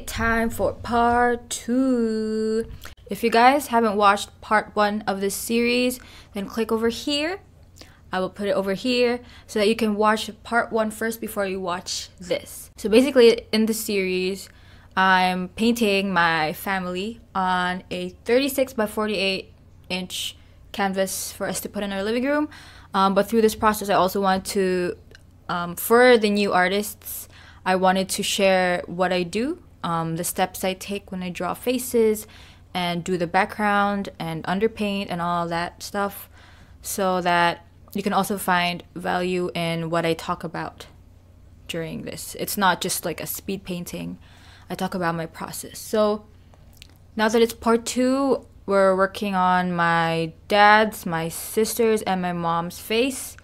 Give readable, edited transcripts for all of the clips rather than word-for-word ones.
time for part 2. If you guys haven't watched part 1 of this series, then click over here. I will put it over here so that you can watch part 1 first before you watch this. So basically in the series, I'm painting my family on a 36 by 48 inch canvas for us to put in our living room. But through this process, I also want to, for the new artists, I wanted to share what I do, the steps I take when I draw faces and do the background and underpaint and all that stuff, so that you can also find value in what I talk about during this. It's not just like a speed painting. I talk about my process. So now that it's part 2, we're working on my dad's, my sister's, and my mom's face.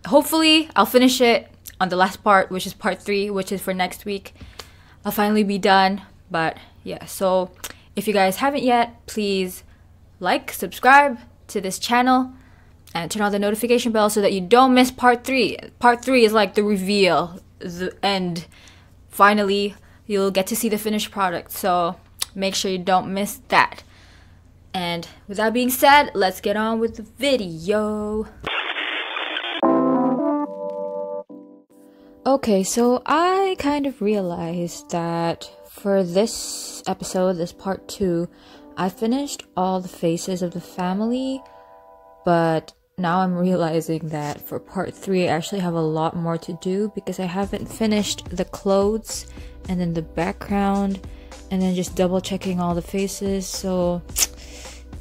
Hopefully, I'll finish it on the last part, which is part 3, which is for next week. I'll finally be done. But yeah, so if you guys haven't yet, please like, subscribe to this channel, and turn on the notification bell so that you don't miss part 3. Part 3 is like the reveal, the end. Finally, you'll get to see the finished product. So make sure you don't miss that. And with that being said, let's get on with the video. Okay, so I kind of realized that for this episode, this part 2, I finished all the faces of the family, but now I'm realizing that for part 3, I actually have a lot more to do because I haven't finished the clothes and then the background and then just double checking all the faces. So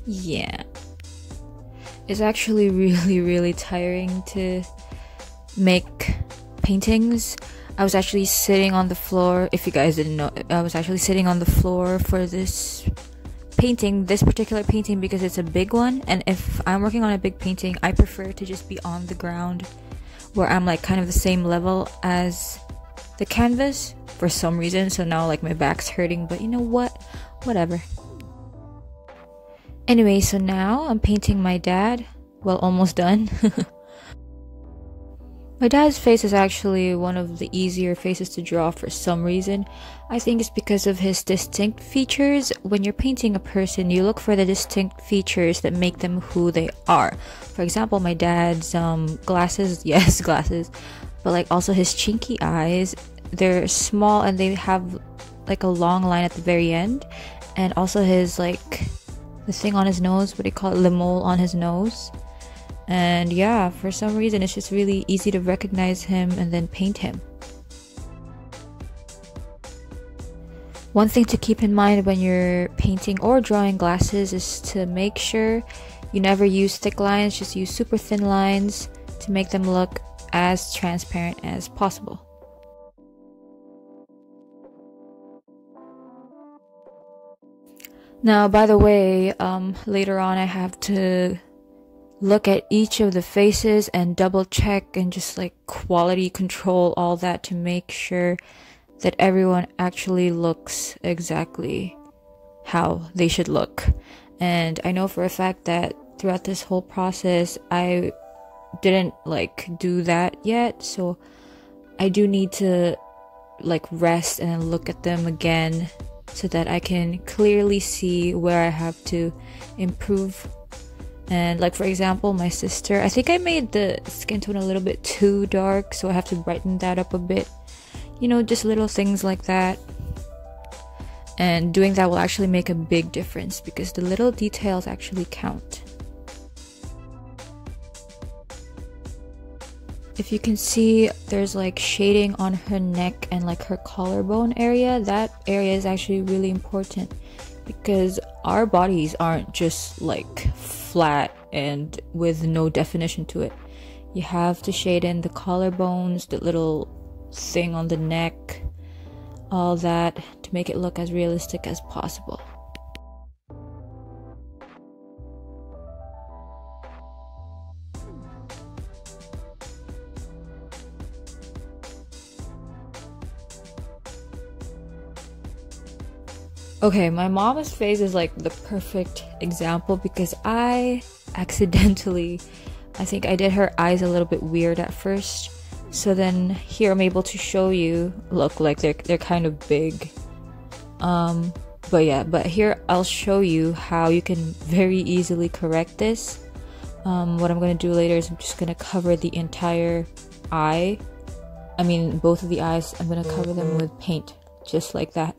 yeah, it's actually really tiring to make paintings. I was actually sitting on the floor. If you guys didn't know, I was actually sitting on the floor for this painting, this particular painting, because it's a big one, and if I'm working on a big painting, I prefer to just be on the ground where I'm like kind of the same level as the canvas for some reason. So now like my back's hurting, but you know what, whatever. Anyway, so now I'm painting my dad. Well, almost done. My dad's face is actually one of the easier faces to draw for some reason. I think it's because of his distinct features. When you're painting a person, you look for the distinct features that make them who they are. For example, my dad's glasses, yes, glasses, but like also his chinky eyes. They're small and they have like a long line at the very end. And also his like the thing on his nose, what do you call it, the mole on his nose. And yeah, for some reason it's just really easy to recognize him and then paint him. One thing to keep in mind when you're painting or drawing glasses is to make sure you never use thick lines, just use super thin lines to make them look as transparent as possible. Now, by the way, later on I have to look at each of the faces and double check and just like quality control all that to make sure that everyone actually looks exactly how they should look. And I know for a fact that throughout this whole process I didn't like do that yet, so I do need to like rest and look at them again so that I can clearly see where I have to improve. And like for example, my sister, I think I made the skin tone a little bit too dark, so I have to brighten that up a bit. You know, just little things like that. And doing that will actually make a big difference because the little details actually count. If you can see, there's like shading on her neck and like her collarbone area. That area is actually really important because our bodies aren't just like flat and with no definition to it. You have to shade in the collarbones, the little thing on the neck, all that to make it look as realistic as possible. Okay, my mom's face is like the perfect example because I accidentally, I think I did her eyes a little bit weird at first. So then here I'm able to show you, look, like they're kind of big. But yeah, but here I'll show you how you can very easily correct this. What I'm going to do later is I'm just going to cover the entire eye. I mean, both of the eyes, I'm going to cover them with paint, just like that.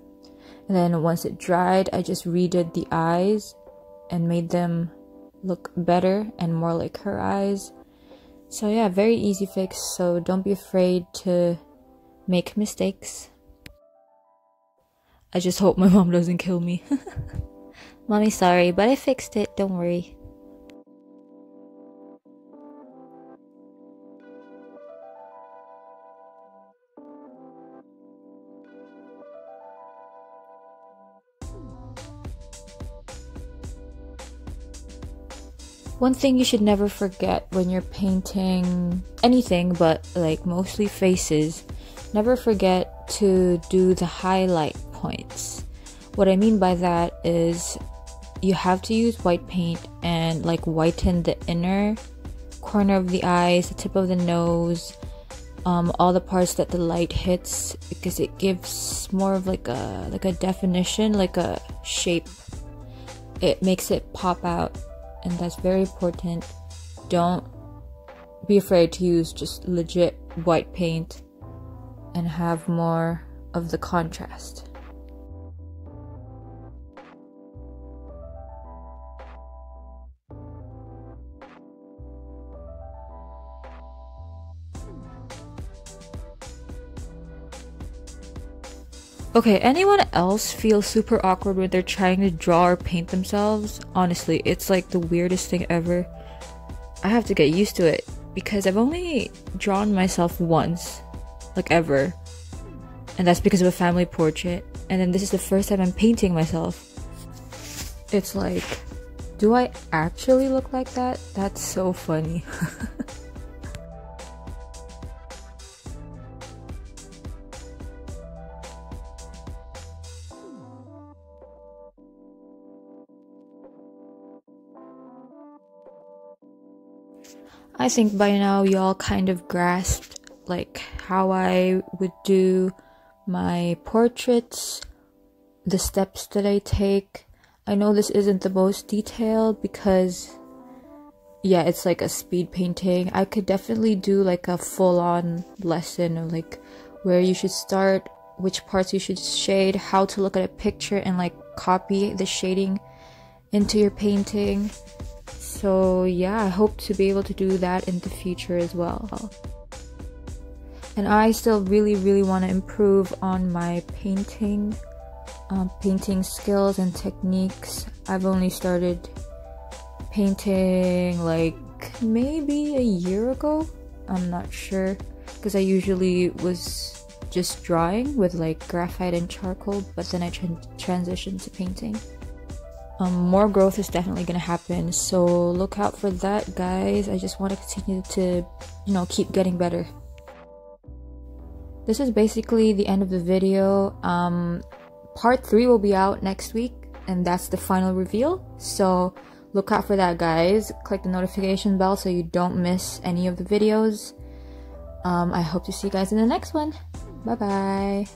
And then once it dried, I just redid the eyes and made them look better and more like her eyes. So yeah, very easy fix, so don't be afraid to make mistakes. I just hope my mom doesn't kill me. Mommy, sorry, but I fixed it, don't worry. One thing you should never forget when you're painting anything, but like mostly faces, never forget to do the highlight points. What I mean by that is you have to use white paint and like whiten the inner corner of the eyes, the tip of the nose, all the parts that the light hits, because it gives more of like a definition, like a shape. It makes it pop out. And that's very important. Don't be afraid to use just legit white paint and have more of the contrast. Okay, anyone else feel super awkward when they're trying to draw or paint themselves? Honestly, it's like the weirdest thing ever. I have to get used to it because I've only drawn myself once, like ever. And that's because of a family portrait. And then this is the first time I'm painting myself. It's like, do I actually look like that? That's so funny. I think by now y'all kind of grasped like how I would do my portraits, the steps that I take. I know this isn't the most detailed because yeah, it's like a speed painting. I could definitely do like a full-on lesson of like where you should start, which parts you should shade, how to look at a picture and like copy the shading into your painting. So yeah, I hope to be able to do that in the future as well. And I still really want to improve on my painting skills and techniques. I've only started painting like maybe a year ago. I'm not sure, because I usually was just drawing with like graphite and charcoal, but then I transitioned to painting. More growth is definitely gonna happen, so look out for that, guys. I just want to continue to, keep getting better. This is basically the end of the video. Part 3 will be out next week, and that's the final reveal, so look out for that, guys. Click the notification bell so you don't miss any of the videos. I hope to see you guys in the next one. Bye bye.